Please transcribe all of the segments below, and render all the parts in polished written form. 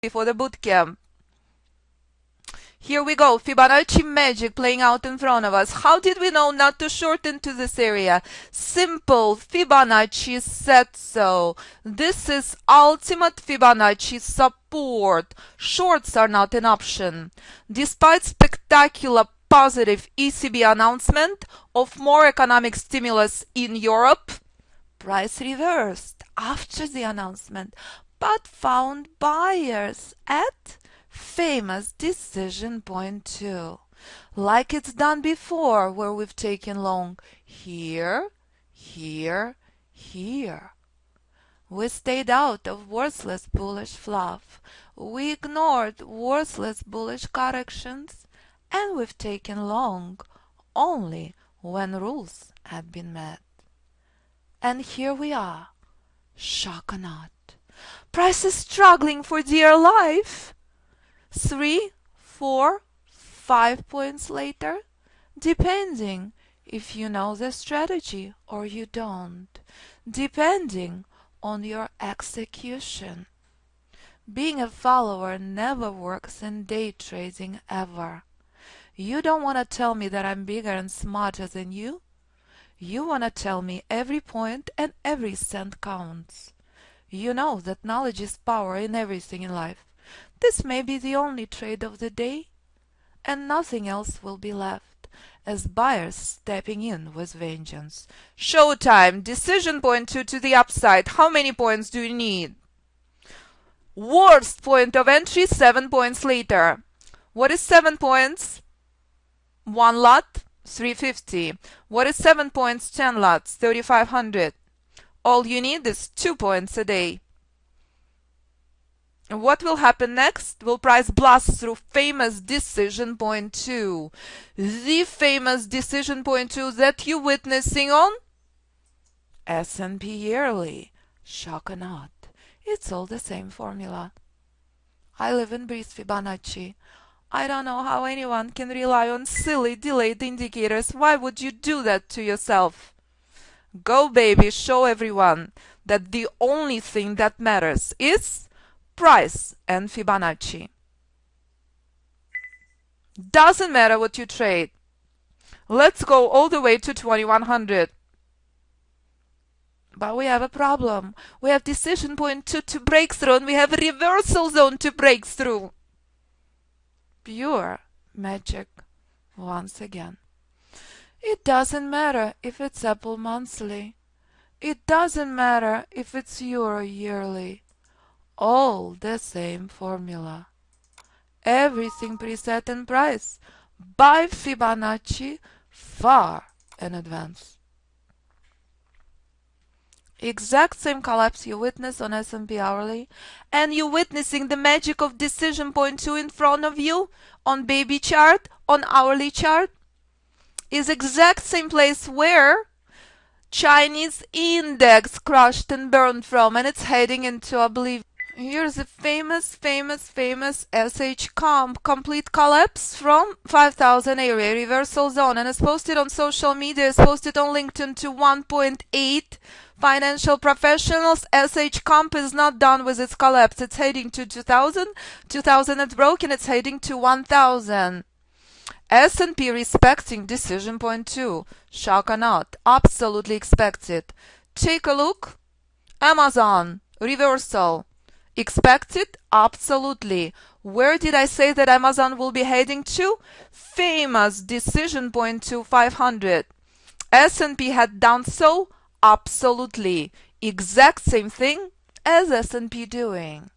for the bootcamp. Here we go, Fibonacci magic playing out in front of us. How did we know not to short into this area? Simple, Fibonacci said so. This is ultimate Fibonacci support. Shorts are not an option. Despite spectacular positive ECB announcement of more economic stimulus in Europe, price reversed after the announcement, but found buyers at famous decision point 2, like it's done before, where we've taken long here, here, here. We stayed out of worthless bullish fluff. We ignored worthless bullish corrections, and we've taken long only when rules had been met. And here we are, shock or not. Price is struggling for dear life. 3, 4, 5 points later, depending if you know the strategy or you don't, depending on your execution. Being a follower never works in day trading ever. You don't want to tell me that I'm bigger and smarter than you. You want to tell me every point and every cent counts. You know that knowledge is power in everything in life. This may be the only trade of the day, and nothing else will be left, as buyers stepping in with vengeance. Showtime, decision point 2 to the upside. How many points do you need? Worst point of entry, 7 points later. What is 7 points? 1 lot, 350. What is 7 points, 10 lots, 3500. All you need is 2 points a day. What will happen next? Will price blast through famous decision point 2? The famous decision point 2 that you're witnessing on S&P yearly. Shock or not, it's all the same formula. I live and breathe Fibonacci. I don't know how anyone can rely on silly delayed indicators. Why would you do that to yourself? Go baby, show everyone that the only thing that matters is price and Fibonacci. Doesn't matter what you trade. Let's go all the way to 2100. But we have a problem. We have decision point 2 to break through, and we have a reversal zone to break through. Pure magic once again. It doesn't matter if it's Apple monthly. It doesn't matter if it's Euro yearly. All the same formula. Everything preset in price by Fibonacci far in advance. Exact same collapse you witness on S&P hourly, and you witnessing the magic of decision point 2 in front of you on baby chart, on hourly chart, is exact same place where Chinese index crushed and burned from, and it's heading into oblivion. Here's a famous SH comp complete collapse from 5000 area reversal zone, and it's posted on social media, it's posted on LinkedIn to 1.8 financial professionals. SH comp is not done with its collapse. It's heading to 2000. 2000 it's broken, it's heading to 1000. S&P respecting decision point 2. Shock or not, absolutely expected. Take a look. Amazon reversal. Expected? Absolutely. Where did I say that Amazon will be heading to? Famous decision point to 500. S&P had done so? Absolutely. Exact same thing as S&P doing.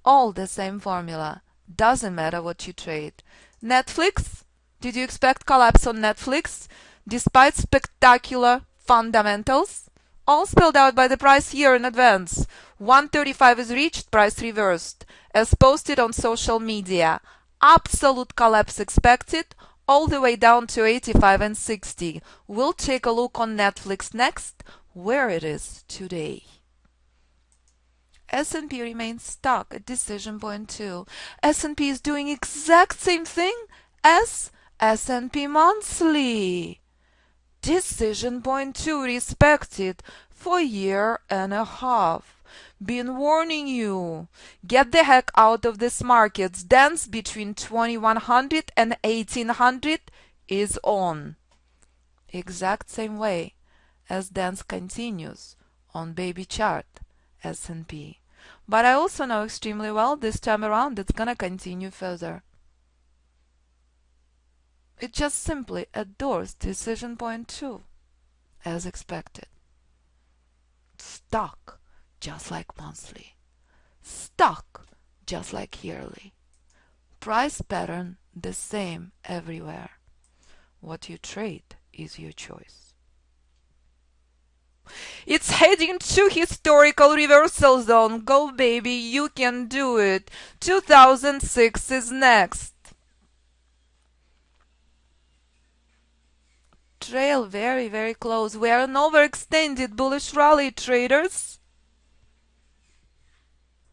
All the same formula. Doesn't matter what you trade. Netflix? Did you expect collapse on Netflix? Despite spectacular fundamentals? All spelled out by the price here in advance. 135 is reached, price reversed. As posted on social media. Absolute collapse expected, all the way down to 85 and 60. We'll take a look on Netflix next, where it is today. S&P remains stuck at decision point 2. S&P is doing exact same thing as S&P monthly. Decision point 2 respected for a year and a half. Been warning you. Get the heck out of this market's dance between 2100 and 1800 is on. Exact same way as dance continues on baby chart S&P. But I also know extremely well this time around it's gonna continue further. It just simply adores decision point 2 as expected. Stock just like monthly. Stock just like yearly. Price pattern the same everywhere. What you trade is your choice. It's heading to historical reversal zone. Go baby, you can do it. 2006 is next. Trail very, very close. We are an overextended bullish rally, traders.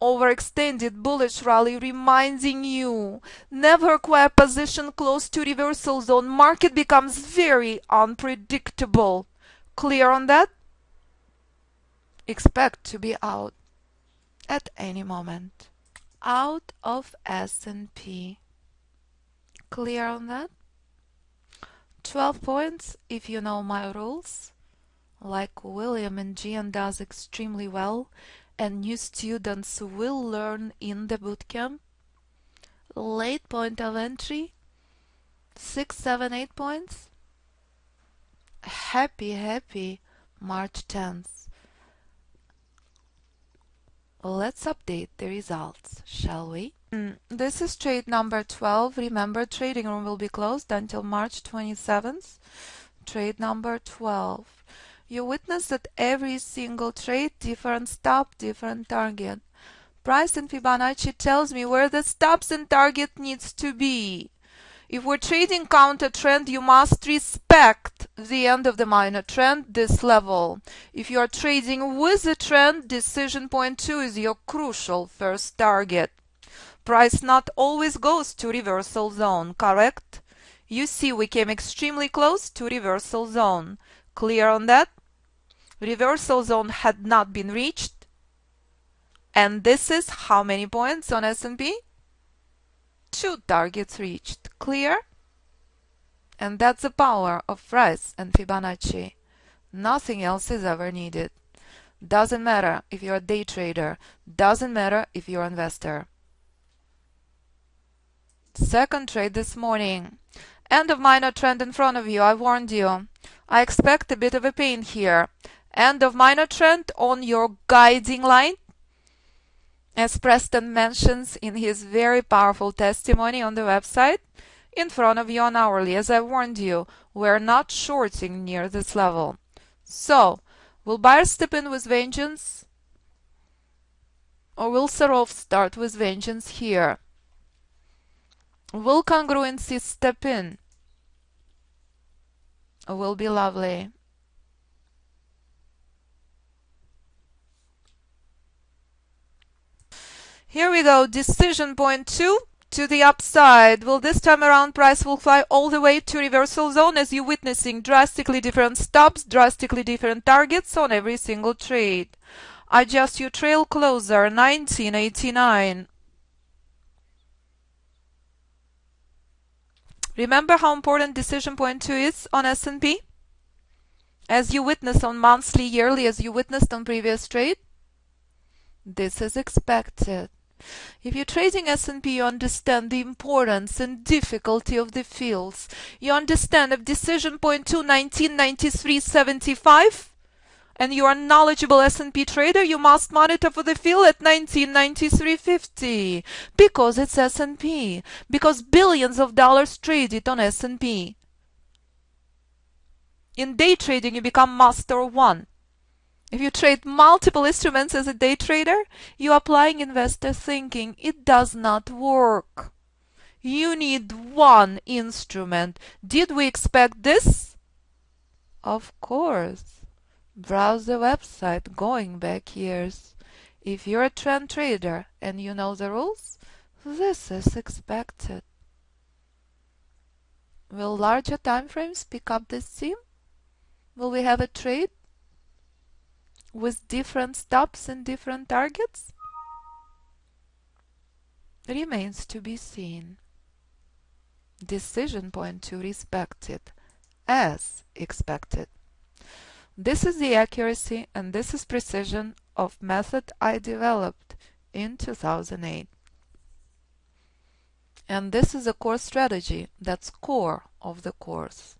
Overextended bullish rally reminding you, never acquire position close to reversal zone. Market becomes very unpredictable. Clear on that? Expect to be out at any moment. Out of S&P. Clear on that? 12 points if you know my rules, like William and Gian does extremely well, and new students will learn in the bootcamp. Late point of entry, 6, 7, 8 points. Happy March 10th. Let's update the results, shall we? This is trade number 12. Remember, trading room will be closed until March 27th. Trade number 12. You witness that every single trade, different stop, different target. Price in Fibonacci tells me where the stops and target needs to be. If we're trading counter trend, you must respect the end of the minor trend, this level. If you are trading with a trend, decision point 2 is your crucial first target. Price not always goes to reversal zone, correct? You see we came extremely close to reversal zone. Clear on that? Reversal zone had not been reached. And this is how many points on S&P? 2 targets reached. Clear? And that's the power of price and Fibonacci. Nothing else is ever needed. Doesn't matter if you're a day trader. Doesn't matter if you're an investor. Second trade this morning. End of minor trend in front of you. I warned you. I expect a bit of a pain here. End of minor trend on your guiding line. As Preston mentions in his very powerful testimony on the website, in front of you on hourly. As I warned you, we're not shorting near this level. So, will buyers step in with vengeance? Or will Sarov start with vengeance here? Will congruency step in? Will be lovely. Here we go. Decision point 2 to the upside. Will this time around price will fly all the way to reversal zone as you're witnessing drastically different stops, drastically different targets on every single trade. Adjust your trail closer, 1989. Remember how important decision point 2 is on S&P? As you witnessed on monthly, yearly, as you witnessed on previous trade? This is expected. If you're trading S&P, you understand the importance and difficulty of the fields. You understand if decision point 2, 1993.75, and you are a knowledgeable S&P trader, you must monitor for the field at 1993.50 because it's S&P, because billions of dollars traded on S&P. In day trading, you become master of one. If you trade multiple instruments as a day trader, you're applying investor thinking. It does not work. You need one instrument. Did we expect this? Of course. Browse the website going back years. If you're a trend trader and you know the rules, this is expected. Will larger time frames pick up this theme? Will we have a trade with different stops and different targets? Remains to be seen. Decision point 2 respected as expected. This is the accuracy and this is precision of method I developed in 2008. And this is a core strategy that's core of the course.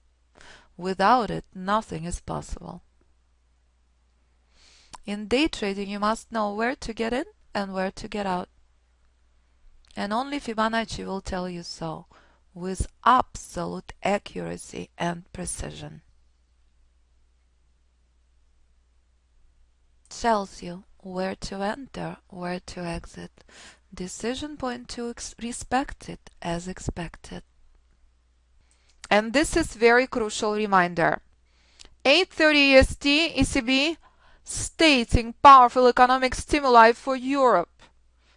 Without it, nothing is possible. In day trading, you must know where to get in and where to get out. And only Fibonacci will tell you so, with absolute accuracy and precision. Tells you where to enter, where to exit. Decision point 2 respected as expected. And this is very crucial reminder. 8:30 EST, ECB stating powerful economic stimuli for Europe.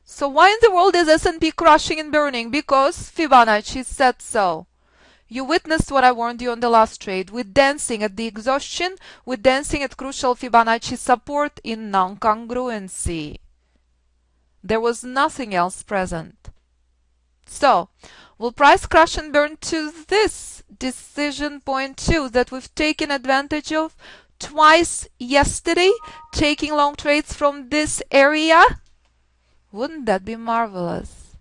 So why in the world is S&P crashing and burning? Because Fibonacci said so. You witnessed what I warned you on the last trade. We're dancing at the exhaustion. We're dancing at crucial Fibonacci support in non-congruency. There was nothing else present. So, will price crash and burn to this decision point 2 that we've taken advantage of twice yesterday, taking long trades from this area? Wouldn't that be marvelous?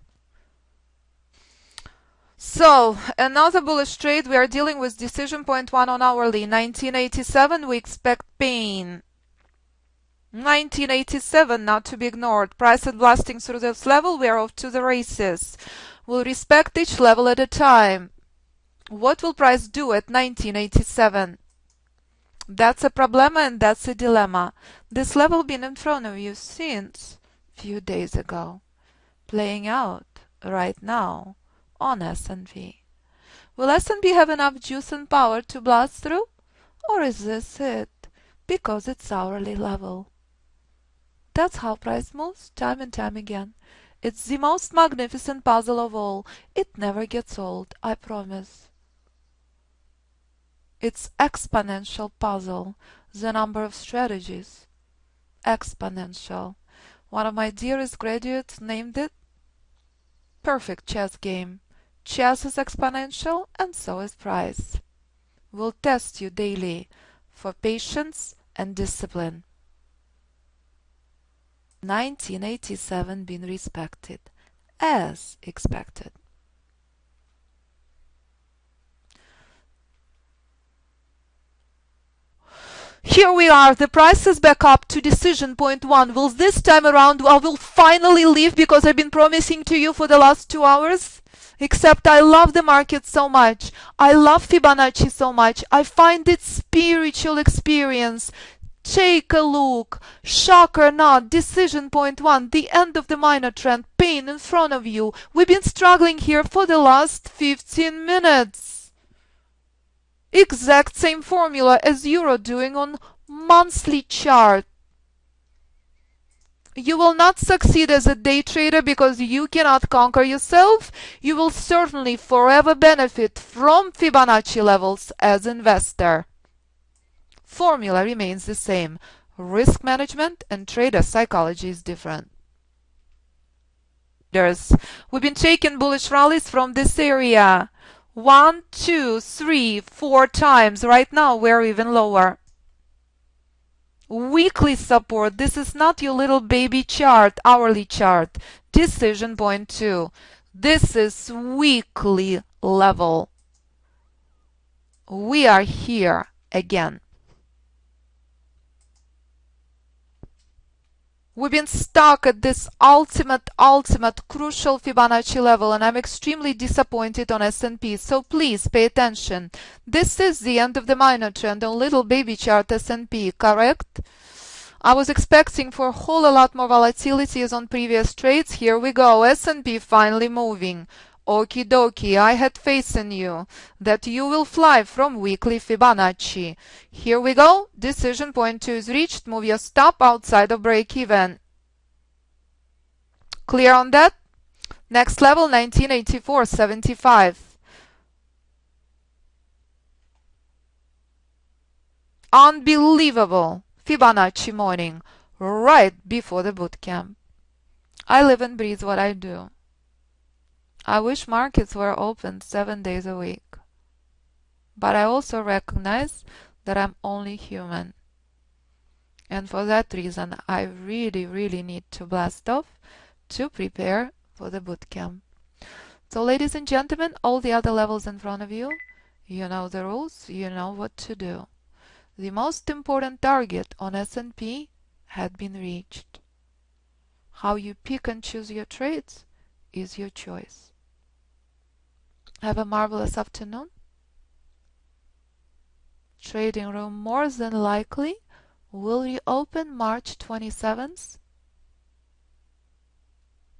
So, another bullish trade. We are dealing with decision point 1 on hourly. 1987, we expect pain. 1987, not to be ignored. Price is blasting through this level. We are off to the races. We'll respect each level at a time. What will price do at 1987? That's a problem and that's a dilemma. This level been in front of you since a few days ago. Playing out right now on S&P. Will S&P have enough juice and power to blast through? Or is this it? Because it's hourly level. That's how price moves time and time again. It's the most magnificent puzzle of all. It never gets old, I promise. It's exponential puzzle. The number of strategies. Exponential. One of my dearest graduates named it perfect chess game. Chess is exponential and so is price. We'll test you daily for patience and discipline. 1987 been respected as expected. Here we are, the price is back up to decision point 1. Will this time around I will finally leave because I've been promising to you for the last 2 hours? Except I love the market so much. I love Fibonacci so much. I find it spiritual experience. Take a look. Shock or not, decision point 1, the end of the minor trend, pain in front of you. We've been struggling here for the last 15 minutes. Exact same formula as Euro doing on monthly chart. You will not succeed as a day trader because you cannot conquer yourself. You will certainly forever benefit from Fibonacci levels as investor. Formula remains the same. Risk management and trader psychology is different. We've been taking bullish rallies from this area 1, 2, 3, 4 times. Right now we're even lower. Weekly support. This is not your little baby chart, hourly chart. Decision point 2. This is weekly level. We are here again. We've been stuck at this ultimate crucial Fibonacci level and I'm extremely disappointed on S&P, so please pay attention. This is the end of the minor trend on little baby chart S&P, correct? I was expecting for a whole lot more volatility as on previous trades. Here we go, S&P finally moving. Okie dokie, I had faith in you that you will fly from weekly Fibonacci. Here we go, decision point 2 is reached. Move your stop outside of break even. Clear on that? Next level 1984.75. Unbelievable Fibonacci morning right before the bootcamp. I live and breathe what I do. I wish markets were open 7 days a week. But I also recognize that I'm only human. And for that reason, I really need to blast off to prepare for the bootcamp. So ladies and gentlemen, all the other levels in front of you, you know the rules, you know what to do. The most important target on S&P had been reached. How you pick and choose your trades is your choice. Have a marvelous afternoon. Trading room more than likely will reopen March 27th.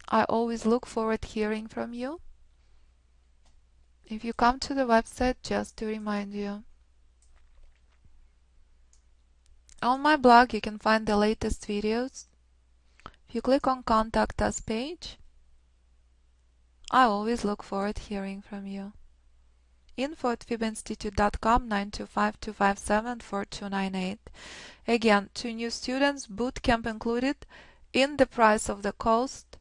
I always look forward to hearing from you. If you come to the website, just to remind you. On my blog, you can find the latest videos. If you click on Contact Us page, I always look forward to hearing from you. info@fibinstitute.com 925-257-4298. Again, to new students, bootcamp included in the price of the cost.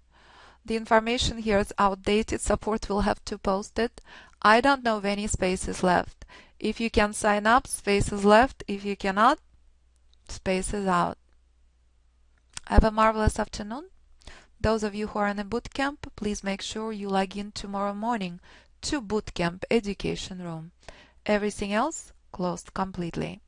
The information here is outdated. Support will have to post it. I don't know if any spaces left. If you can sign up, spaces left. If you cannot, spaces out. Have a marvelous afternoon. Those of you who are in a bootcamp, please make sure you log in tomorrow morning to Bootcamp Education Room. Everything else closed completely.